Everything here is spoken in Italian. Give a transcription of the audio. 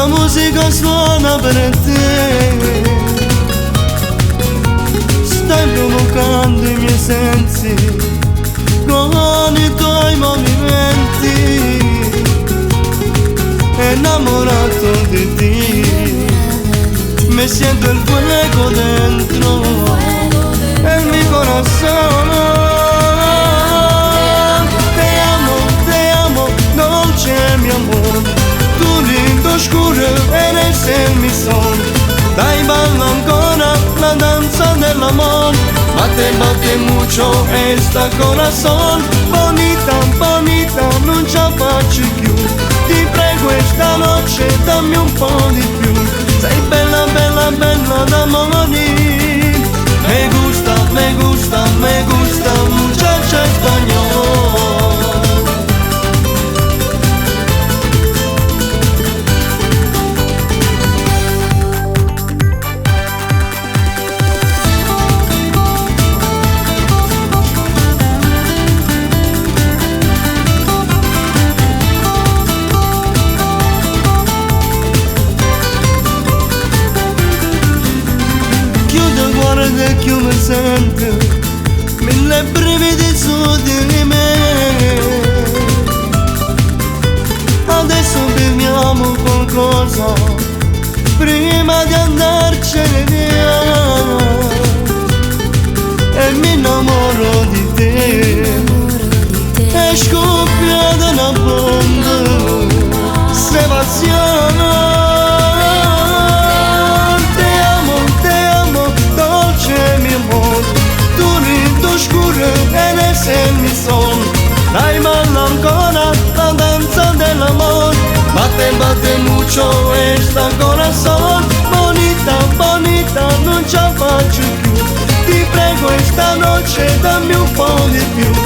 La musica suona per te, stai provocando i miei sensi con i tuoi movimenti, innamorato di te, mi sento il fuego dentro el mi corazón. Te amo, dolce mi amor, tu lindo oscuro eres mi sol. Dai, balla ancora la danza dell'amor, bate mucho esta corazón. Bonita, bonita, non ce la faccio più, ti prego esta noche dammi un po' di più. Sei bella, bella, bella da morire. Me gusta, me gusta, me gusta, muchacha español. Guarda che io mi sento mille brividi su di me. Adesso beviamo qualcosa prima di andarcene via, e mi innamoro di te, è scoppiata una bomba, Sebastiano. Eres mi sol, dai, balla ancora la danza dell'amor, bate mucho esta corazón. Bonita, bonita, non ce la faccio più, ti prego esta noche dammi un po' di più.